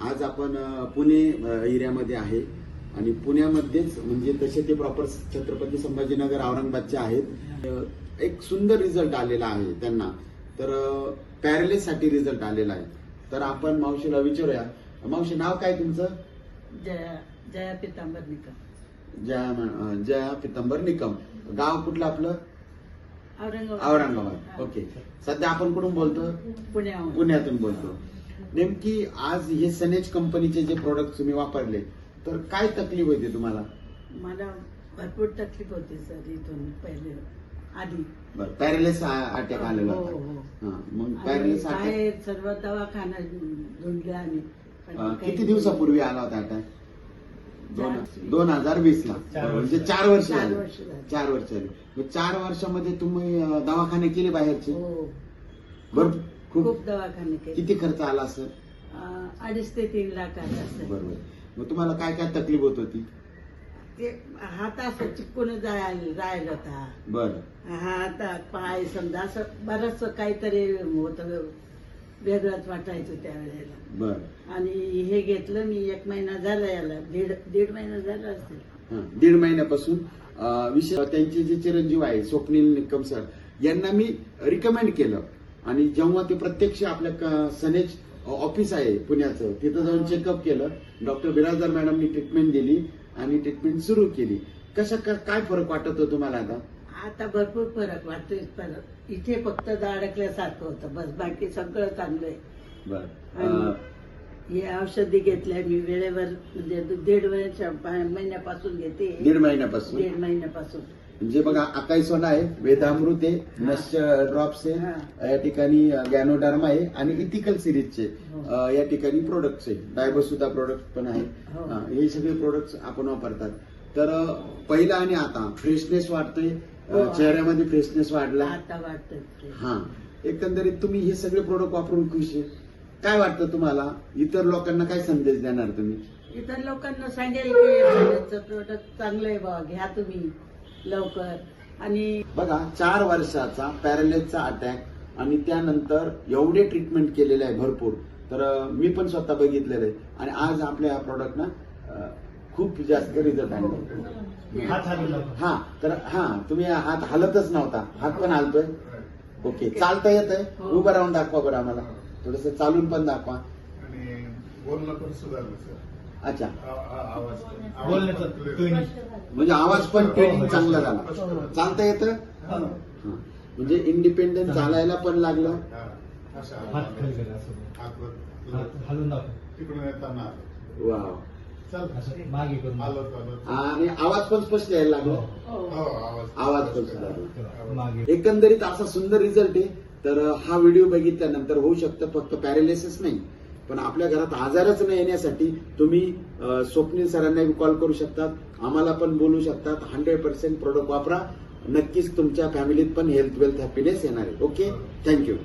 आज आपण पुणे एरियामध्ये आहे आणि पुण्यामध्येच म्हणजे तसे ते प्रॉपर छत्रपती संभाजीनगर औरंगाबादचे आहेत. एक सुंदर रिझल्ट आलेला आहे त्यांना, तर पॅरालिस साठी रिझल्ट आलेला आहे. तर आपण मावशीला विचारूया. मावशी, नाव काय तुमचं? जया पितांबर निकम. जया पितांबर निकम. गाव कुठलं आपलं? औरंगाबाद. ओके. सध्या आपण कुठून बोलतो? पुण्यातून बोलतो. नेमकी आज हे सनेज कंपनीचे जे प्रोडक्ट तुम्ही वापरले, तर काय तकलीफ होती तुम्हाला? मला भरपूर तकलीफ होती सर इथून पहिले आधी. पॅरालिस अटॅक आलेला हो, होता. हो. मग पॅरालिस अटॅक बाहेर सर्व दवाखाना ढूंढले आम्ही. किती दिवसापूर्वी आला होता अटॅक? 2020 ला. म्हणजे 4 वर्ष झाली. 4 वर्ष झाली. 4 वर्षामध्ये तुम्ही दवाखाने केले बाहेरचे? बरोबर. खूप दवाखाने केले. किती खर्च आला असेल? 2.5 ते 3 लाख आला असेल. बरोबर. मग तुम्हाला काय काय तकलीफ होत होती? ते हात असं चिपकून राहिला होता. बरं. हात पाय समजा असं बरंच काहीतरी होत, वेगळंच वाटायचं त्यावेळेला. बरं. आणि हे घेतलं मी 1 महिना झाला याला, दीड महिना झाला असेल. 1.5 महिन्यापासून विशेष त्यांचे जे चिरंजीव आहे स्वप्नील निकम सर, यांना मी रिकमेंड केलं. आणि जेव्हा ते प्रत्यक्ष आपल्या सनेज ऑफिस आहे पुण्याचं, तिथं जाऊन चेकअप केलं. डॉक्टर बिराजदार मॅडमनी ट्रीटमेंट दिली आणि ट्रीटमेंट सुरू केली. काय फरक वाटत होता तुम्हाला आता? आता भरपूर फरक वाटतोय. इथे फक्त अडकल्यासारखं होतं, बस. बाकी सगळं चांगलं आहे. बरं. हे औषधी घेतल्या मी वेळेवर, म्हणजे 1.5 महिन्यापासून घेते. 1.5 महिन्यापासून? 1.5 महिन्यापासून. म्हणजे बघा, अकाई सोना आहे, वेदामृत आहे, नश ड्रॉप्स आहे, या ठिकाणी गॅनोडर्म आहे आणि इथिकल सिरीजचे या ठिकाणी प्रोडक्ट्स आहे. डायबोसुद्धा प्रोडक्ट पण आहे. हे सगळे प्रोडक्ट्स आपण वापरतात. तर पहिला आणि आता फ्रेशनेस वाटतोय, चेहऱ्यामध्ये फ्रेशनेस वाढला. आता वाटतंय. हा, एकंदरीत तुम्ही हे सगळे प्रोडक्ट वापरून खुश आहे. काय वाटतं तुम्हाला? इतर लोकांना काय संदेश देणार तुम्ही? इतर लोकांना सांगेल की प्रोडक्ट चांगलं आहे बाबा, घ्या तुम्ही लवकर. आणि बघा, 4 वर्षाचा पॅरालिसचा अटॅक आणि त्यानंतर एवढे ट्रीटमेंट केलेले आहे भरपूर. तर मी पण स्वतः बघितलेलं आहे आणि आज आपल्या या प्रोडक्टना खूप जास्त रिझल्ट आहे. हा, तर तुम्ही हात हलतच नव्हता, हात पण हलतोय. ओके. चालता येतंय? उभं राहून दाखवा बरं आम्हाला. थोडस चालून पण दाखवा. बोलणं पण सुधारलं सर. अच्छा. बोलण्याचं म्हणजे आवाज पण ट्रेनिंग चांगला झाला. चालता येतं? म्हणजे इंडिपेंडंट चालायला पण लागलं. तिकडून येताना वाव. आणि आवाज पण स्पष्ट यायला लागला. आवाज पण सुधारला. एकंदरीत असा सुंदर रिझल्ट आहे. तर हा व्हिडिओ बघितल्यानंतर होऊ शकतं फक्त पॅरालिसिस नाही, पण आपल्या घरात आजारच न येण्यासाठी तुम्ही स्वप्नील सरांना कॉल करू शकतात, आम्हाला पण बोलू शकतात. 100% प्रोडक्ट वापरा. नक्कीच तुमच्या फॅमिलीत पण हेल्थ, वेल्थ, हॅपीनेस येणार आहे. ओके. थँक्यू.